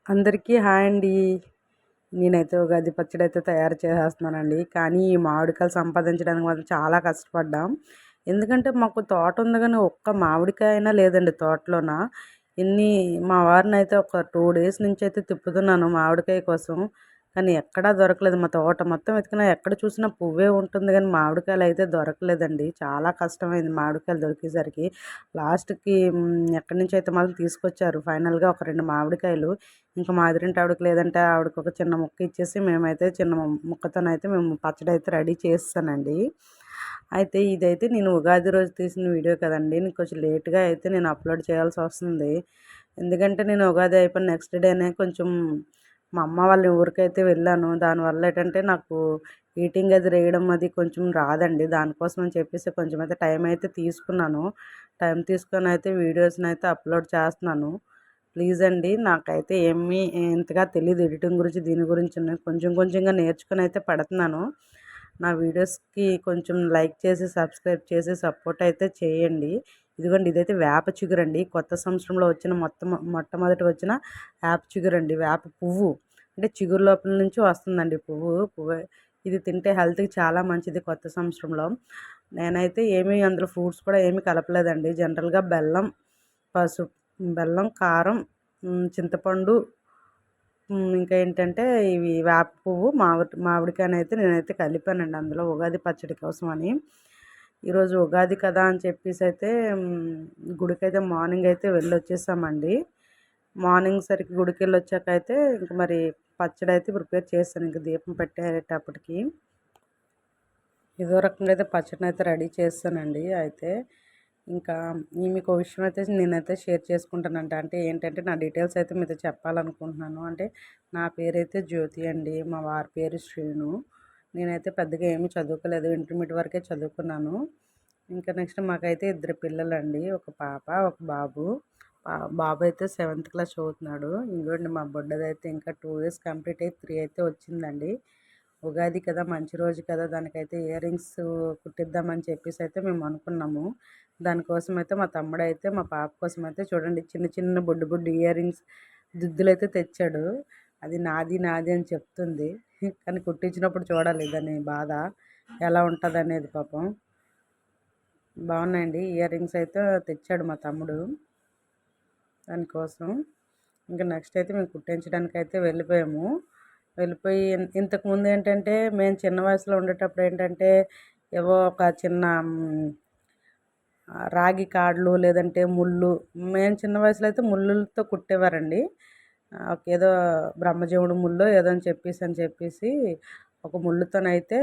అందరికీ హాయ్ అండి. నేనైతే ఉగాది పచ్చడైతే తయారు చేసేస్తున్నానండి. కానీ ఈ మామిడికాయలు సంపాదించడానికి మాత్రం చాలా కష్టపడ్డాం. ఎందుకంటే మాకు తోట ఉంది గానీ ఒక్క మామిడికాయ అయినా లేదండి తోటలోన. ఎన్ని మా వారినైతే ఒక 2 డేస్ నుంచయితే తిప్పుతున్నాను మామిడికాయ కోసం. కానీ ఎక్కడా దొరకలేదు. మా తోట మొత్తం వెతికినా ఎక్కడ చూసినా పువ్వే ఉంటుంది గానీ మామిడికాయలయితే దొరకలేదండి. చాలా కష్టమైంది మామిడికాయలు దొరికేసరికి. లాస్ట్‌కి ఎక్కడి నుంచైతే మాత్రం తీసుకొచ్చారు. ఫైనల్‌గా ఒక 2 మామిడికాయలు. ఇంకా మా ఎదురింటి ఆవిడకి లేదంటే ఆవిడకి ఒక చిన్న ముక్క ఇచ్చేసి మేమైతే చిన్న ముక్కతోనైతే మేము పచ్చడైతే రెడీ చేసేసానండి. అయితే ఇదైతే నేను ఉగాది రోజు తీసిన వీడియో కదండీ! నేను కొంచెం లేట్‌గా అయితే నేను అప్‌లోడ్ చేయాల్సొస్తుంది. ఎందుకంటే నేను ఉగాది అయిపోయిన నెక్స్ట్ డేనే కొంచెం మా అమ్మ వాళ్ళ ఊరికైతే వెళ్ళాను. దానివల్ల ఏంటంటే నాకు ఈటింగ్ అది వేయడం అది కొంచెం రాదండి. దానికోసం అని చెప్పేసి కొంచెం అయితే టైం అయితే తీసుకున్నాను. టైం తీసుకొని అయితే వీడియోస్‌నైతే అప్‌లోడ్ చేస్తున్నాను. ప్లీజ్ అండి. నాకైతే ఏమీ ఇంతగా తెలీదు ఎడిటింగ్ గురించి, దీని గురించిను. కొంచెం కొంచెంగా నేర్చుకొని అయితే పెడుతున్నాను. నా వీడియోస్‌కి కొంచెం లైక్ చేసి, సబ్స్క్రైబ్ చేసి సపోర్ట్ అయితే చేయండి. ఇదిగోండి ఇదైతే వేప చిగురండి. కొత్త సంవత్సరంలో వచ్చిన మొట్టమొదట వచ్చిన వేప చిగురండి. వేప పువ్వు. అంటే చిగురు లోపల నుంచి వస్తుందండి పువ్వు. ఇది తింటే హెల్త్‌కి చాలా మంచిది కొత్త సంవత్సరంలో. నేనైతే అందులో ఫ్రూట్స్ కూడా ఏమీ కలపలేదండి. జనరల్‌గా బెల్లం, కారం, చింతపండు, ఇంకా ఏంటంటే ఇవి వేప పువ్వు, మామిడికాయనైతే నేనైతే కలిపానండి అందులో ఉగాది పచ్చడి కోసమని. ఈరోజు ఉగాది కదా అని చెప్పేసి అయితే గుడికైతే మార్నింగ్ అయితే వెళ్ళొచ్చేసామండి. మార్నింగ్ సరికి గుడికెళ్ళొచ్చాకైతే ఇంక మరి పచ్చడైతే ప్రిపేర్ చేశాను. ఇంక దీపం పెట్టేటప్పటికి. ఏదో రకంగా అయితే పచ్చడినైతే రెడీ చేశానండి. అయితే ఇంకా మీకో విషయం అయితే నేనైతే షేర్ చేసుకుంటానంట. అంటే ఏంటంటే నా డీటెయిల్స్ అయితే మీతో చెప్పాలనుకుంటున్నాను. అంటే నా పేరైతే జ్యోతి అండి. మా వారి పేరు శ్రీను. నేనైతే పెద్దగా ఏమీ చదువుకోలేదు. ఇంటర్మీడియట్ వరకే చదువుకున్నాను. ఇంకా నెక్స్ట్ మాకైతే 2 పిల్లలండి. ఒక పాప, ఒక బాబు. బాబు అయితే 7th క్లాస్ చదువుతున్నాడు. ఇంకోండి మా బుడ్డదైతే ఇంకా 2 ఇయర్స్ కంప్లీట్ అయ్యి 3 అయితే వచ్చిందండి. ఉగాది కదా, మంచి రోజు కదా, దానికైతే ఇయర్ రింగ్స్ కుట్టిద్దామని చెప్పేసి అయితే మేము అనుకున్నాము. దానికోసం అయితే మా తమ్ముడైతే మా పాప కోసం అయితే చూడండి చిన్న చిన్న బుడ్డి ఇయర్ రింగ్స్ దుద్దులైతే తెచ్చాడు. అది నాది నాది అని చెప్తుంది. కానీ కుట్టించినప్పుడు చూడాలి దాని బాధ ఎలా ఉంటుందనేది పాపం. బాగున్నాయండి ఇయర్ రింగ్స్ అయితే తెచ్చాడు మా తమ్ముడు దానికోసం. ఇంకా నెక్స్ట్ అయితే మేము కుట్టించడానికి అయితే వెళ్ళిపోయాము. వెళ్ళిపోయి ఇంతకుముందు ఏంటంటే మేము చిన్న వయసులో ఉండేటప్పుడు ఏంటంటే ఏవో ఒక చిన్న రాగి కాడలు లేదంటే ముళ్ళు, మేము చిన్న వయసులో అయితే ముళ్ళులతో కుట్టేవారండి. ఏదో బ్రహ్మజముడు ముల్లో ఏదో అని చెప్పేసి ఒక ముళ్ళుతోనైతే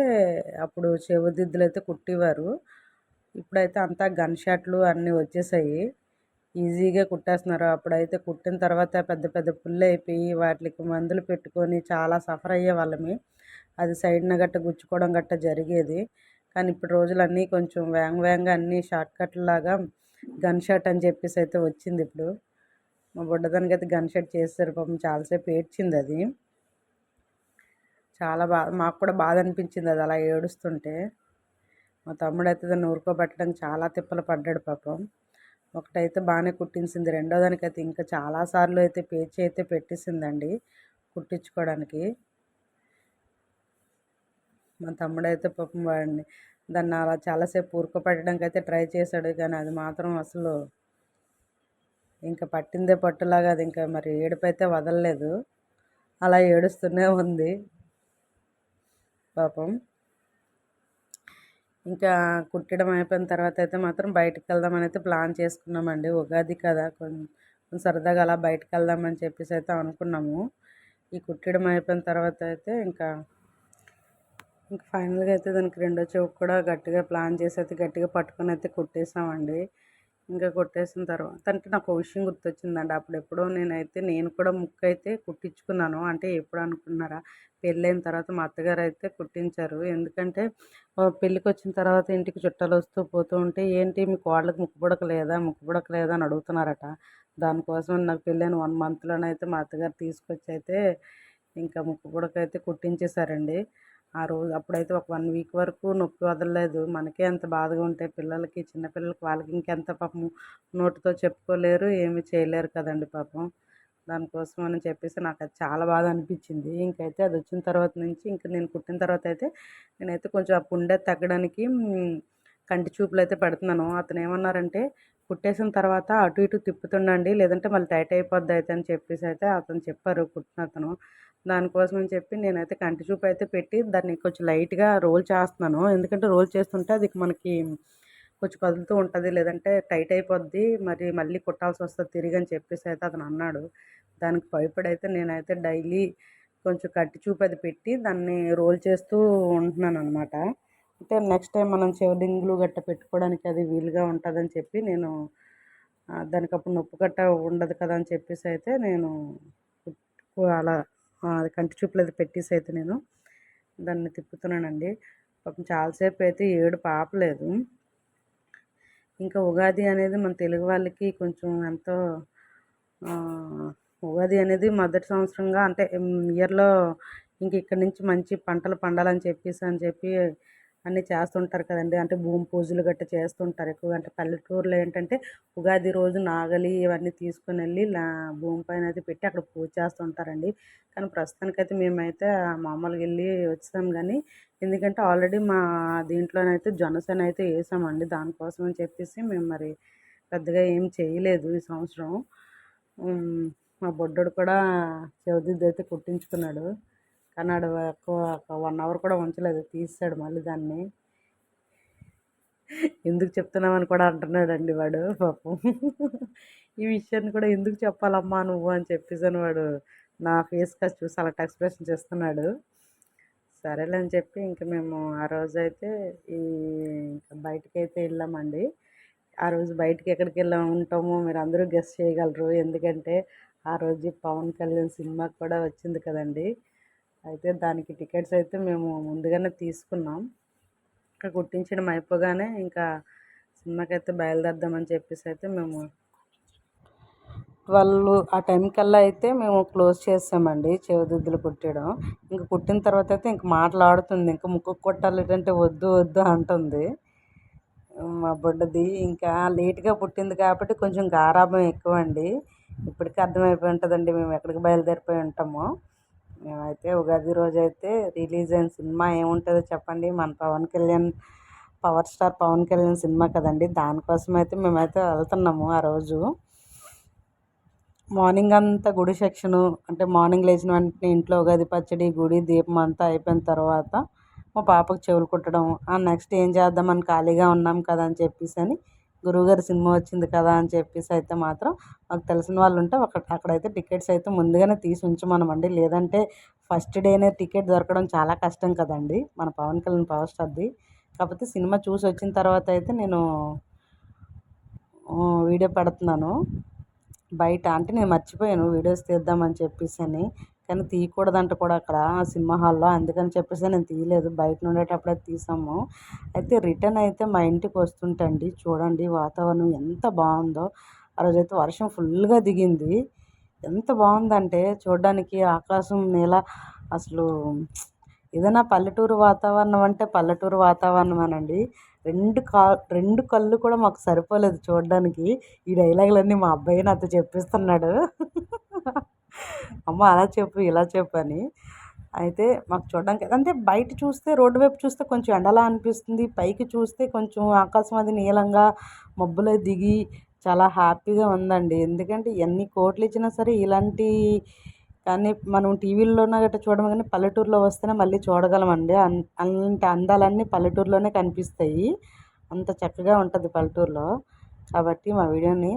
అప్పుడు చెవిదిద్దులు అయితే కుట్టేవారు. ఇప్పుడైతే అంతా గన్ షాట్లు అన్నీ వచ్చేసాయి. ఈజీగా కుట్టేస్తున్నారు. అప్పుడైతే కుట్టిన తర్వాత పెద్ద పెద్ద పుల్లైపోయి వాటికి మందులు పెట్టుకొని చాలా సఫర్ అయ్యేవాళ్ళమి. అది సైడ్న గట్ట గుచ్చుకోవడం గట్ట జరిగేది. కానీ ఇప్పుడు రోజులన్నీ కొంచెం వేగంగా అన్నీ షార్ట్‌కట్‌లాగా గన్ షాట్ అని చెప్పేసి అయితే వచ్చింది ఇప్పుడు. మా బుడ్డదానికైతే గన్ షాట్ చేసేసారు పాపం, చాలాసేపు ఏడ్చిందది. మాకు కూడా బాధ అనిపించింది అది అలా ఏడుస్తుంటే. మా తమ్ముడైతే దాన్ని ఊరుకోబెట్టడానికి చాలా తిప్పలు పడ్డాడు పాపం. ఒకటైతే బాగానే కుట్టించింది. రెండో దానికైతే ఇంకా చాలా సార్లు అయితే పేచి అయితే పెట్టేసిందండి కుట్టించుకోవడానికి. మా తమ్ముడైతే పాపం దాన్ని అలా చాలాసేపు ఊరుకోపెట్టడానికి అయితే ట్రై చేశాడు. కానీ అది మాత్రం అసలు ఇంకా పట్టిందే పట్టులాగా అది ఇంకా మరి ఏడుపైతే వదలలేదు. అలా ఏడుస్తూనే ఉంది పాపం. ఇంకా కుట్టడం అయిపోయిన తర్వాత అయితే మాత్రం బయటికి వెళ్దామని అయితే ప్లాన్ చేసుకున్నామండి. ఉగాది కదా, కొంచెం సరదాగా అలా బయటికి వెళ్దామని చెప్పేసి అయితే అనుకున్నాము. ఈ కుట్టడం అయిపోయిన తర్వాత అయితే ఇంకా ఫైనల్గా అయితే దానికి రెండో చెవుకు కూడా గట్టిగా ప్లాన్ చేసి అయితే గట్టిగా పట్టుకొని అయితే కుట్టేసామండి. ఇంకా కొట్టేసిన తర్వాత అంటే నాకు ఒక విషయం గుర్తొచ్చిందండి. అప్పుడెప్పుడో నేను కూడా ముక్కు అయితే కుట్టించుకున్నాను. అంటే ఎప్పుడు అనుకున్నారా, పెళ్ళైన తర్వాత మా అత్తగారు అయితే కుట్టించారు. ఎందుకంటే పెళ్ళికి వచ్చిన తర్వాత ఇంటికి చుట్టాలు వస్తూ పోతూ ఉంటే ఏంటి మీ కోడలకు ముక్కు పుడక లేదా అని అడుగుతున్నారట. దానికోసం నాకు పెళ్ళైన 1 మంత్లోనైతే మా అత్తగారు తీసుకొచ్చి అయితే ఇంకా ముక్కు పుడక అయితే కుట్టించేశారండి. అప్పుడైతే ఒక 1 వీక్ వరకు నొప్పి వదలలేదు. మనకే అంత బాధగా ఉంటే చిన్న పిల్లలకి వాళ్ళకి ఇంకెంత పాపం నోటితో చెప్పుకోలేరు, ఏమీ చేయలేరు కదండి పాపం. దానికోసం అని చెప్పేసి నాకు అది చాలా బాధ అనిపించింది. ఇంకైతే అది వచ్చిన తర్వాత నుంచి ఇంక నేను కుట్టిన తర్వాత అయితే నేనైతే కొంచెం ఆ పుండె తగ్గడానికి కంటి చూపులైతే పెడుతున్నాను. అతనేమన్నారంటే, "కుట్టేసిన తర్వాత అటు ఇటు తిప్పుతుండండి. లేదంటే మళ్ళీ టైట్ అయిపోద్దయితే" అని చెప్పేసయితే అతను చెప్పారు కుట్టినతను. దానికోసం అని చెప్పి నేనైతే కంటి చూపయితే పెట్టి దాన్ని కొంచెం లైట్‌గా రోల్ చేస్తన్నాను. ఎందుకంటే రోల్ చేస్తుంటే అది మనకి కొంచెం కదులుతూ ఉంటది. లేదంటే టైట్ అయిపోద్ది. మరి మళ్ళీ కుట్టాల్సొస్తది తిరిగని చెప్పేసయితే అతనన్నాడు. దానికి భయపడైతే నేనైతే డైలీ కొంచెం కంటి చూపది పెట్టి దాన్ని రోల్ చేస్తూ ఉంటున్నాననమాట. అంటే నెక్స్ట్ టైం మనం చెవిడింగులు గట్టా పెట్టుకోవడానికి అది వీలుగా ఉంటదని చెప్పి నేను దానికప్పుడు నొప్పి గట్టా ఉండదు కదా అని చెప్పేసయితే నేను అలా కంటి చూపులది పెట్టేసయితే నేను దాన్ని తిప్పుతున్నానండి. పాపం చాలా సేపయితే ఏడుపు ఆపలేదు. ఇంకా ఉగాది అనేది మన తెలుగు వాళ్ళకి కొంచెం ఎంతో ఉగాది అనేది మొదటి సంవత్సరంగా అంటే ఇయర్‌లో ఇంక ఇక్కడి నుంచి మంచి పంటలు పండాలని చెప్పి అన్నీ చేస్తుంటారు కదండీ. అంటే భూమి పూజలు గట్టా చేస్తుంటారు ఎక్కువగా. అంటే పల్లెటూరులో ఏంటంటే ఉగాది రోజు నాగలి ఇవన్నీ తీసుకొనెళ్ళి భూమి పైన అయితే పెట్టి అక్కడ పూజ చేస్తుంటారండి. కానీ ప్రస్తుతానికైతే మేమైతే మామూలుగా ఎళ్ళి వచ్చేసాం గానీ, ఎందుకంటే ఆల్రెడీ మా దీంట్లోనైతే జొన్నసేన అయితే ఏసామండి. దానికోసం అని చెప్పేసి మేము మరి పెద్దగా ఏం చేయలేదు ఈ సంవత్సరం. మా బుడ్డోడు కూడా చెవిదిద్దయితే కుట్టించుకున్నాడు. కానీ ఆడు ఎక్కువ ఒక 1 అవర్ కూడా ఉంచలేదు. తీసేసాడు మళ్ళీ దాన్ని. ఎందుకు చెప్తున్నావని కూడా అంటున్నాడండి వాడు పాపం. ఈ విషయాన్ని కూడా ఎందుకు చెప్పాలమ్మా నువ్వు అని చెప్పేసని వాడు నా ఫేస్ కాసి చూసి అలాంటి ఎక్స్‌ప్రెషన్స్ ఇస్తున్నాడు. సరేలే అని చెప్పి ఇంక మేము ఆ రోజైతే ఈ బయటికైతే వెళ్ళామండి. ఆ రోజు బయటికి ఎక్కడికెళ్ళాం ఉంటామో మీరందరూ గెస్ చేయగలరు. ఎందుకంటే ఆ రోజు పవన్ కళ్యాణ్ సినిమాకి కూడా వచ్చింది కదండీ. అయితే దానికి టికెట్స్ అయితే మేము ముందుగానే తీసుకున్నాం. ఇంకా కుట్టించడం అయిపోగానే ఇంకా సినిమాకైతే బయలుదేరదామని చెప్పేసి అయితే మేము 12 ఆ టైంకల్లా అయితే మేము క్లోజ్ చేసామండి చెవిదిద్దులు కుట్టడం. ఇంక కుట్టిన తర్వాత అయితే ఇంక మాటలాడుతుంది. ఇంక ముక్కుకు కుట్టాలంటే వద్దు వద్దు అంటుంది. మా బుడ్డది ఇంకా లేట్‌గా పుట్టింది కాబట్టి కొంచెం గారాబం ఎక్కువండి. ఇప్పటికే అర్థమైపోయి ఉంటదండి మేము ఎక్కడికి బయలుదేరిపోయి ఉంటామో. మేమైతే ఉగాది రోజైతే రిలీజ్ అయిన సినిమా ఏముంటదో చెప్పండి? మన power star Pawan Kalyan cinema కదండీ! దానికోసమైతే మేమైతే వెళ్తున్నాము ఆ రోజు. మార్నింగ్ అంతా గుడి సెక్షను అంటే మార్నింగ్ లేచిన వెంటనే ఇంట్లో ఉగాది పచ్చడి, గుడి దీపం అంతా అయిపోయిన తర్వాత మా పాపకు చెవులు కుట్టడం. నెక్స్ట్ ఏం చేద్దామని ఖాళీగా ఉన్నాం కదా అని చెప్పేసని గురువుగారి సినిమా వచ్చింది కదా అని చెప్పేసి అయితే మాత్రం మాకు తెలిసిన వాళ్ళు ఉంటే అక్కడైతే టికెట్స్ అయితే ముందుగానే తీసి ఉంచమనమండి. లేదంటే ఫస్ట్ డేనే టికెట్ దొరకడం చాలా కష్టం కదండీ! మన పవన్ కళ్యాణ్ పవర్ స్టార్‌ది. కాకపోతే సినిమా చూసి వచ్చిన తర్వాత అయితే నేను వీడియో పెడుతున్నాను. బయట అంటే నేను మర్చిపోయాను వీడియోస్ తీద్దామని చెప్పేసని. కానీ తీయకూడదంట కూడా అక్కడ సినిమా హాల్‌లో. అందుకని చెప్పేసి నేను తీయలేదు. బయట ఉండేటప్పుడే తీసాము. అయితే రిటర్న్ అయితే మా ఇంటికి వస్తుంటండి చూడండి వాతావరణం ఎంత బాగుందో. ఆ రోజైతే వర్షం ఫుల్‌గా దిగింది. ఎంత బాగుందంటే చూడడానికి ఆకాశం, నేల అసలు ఏదైనా పల్లెటూరు వాతావరణం అంటే పల్లెటూరు వాతావరణమేనండి. 2 కళ్ళు కూడా మాకు సరిపోలేదు చూడడానికి. ఈ డైలాగులన్నీ మా అబ్బాయే నాతో చెప్పిస్తున్నాడు. అమ్మ అలా చెప్పు, ఇలా చెప్పు అని. అయితే మాకు చూడడానికి అంటే బయట చూస్తే రోడ్డు వైపు చూస్తే కొంచెం ఎండలా అనిపిస్తుంది. పైకి చూస్తే కొంచెం ఆకాశం అది నీలంగా మబ్బులు దిగి చాలా హ్యాపీగా ఉందండి. ఎందుకంటే ఎన్ని కోట్లు ఇచ్చినా సరే ఇలాంటి కానీ మనం టీవీల్లోన గట్రా చూడము కానీ పల్లెటూరులో వస్తేనే మళ్ళీ చూడగలమండి. అలాంటి అందాలన్నీ పల్లెటూరులోనే కనిపిస్తాయి. అంత చక్కగా ఉంటుంది పల్లెటూరులో. కాబట్టి మా వీడియోని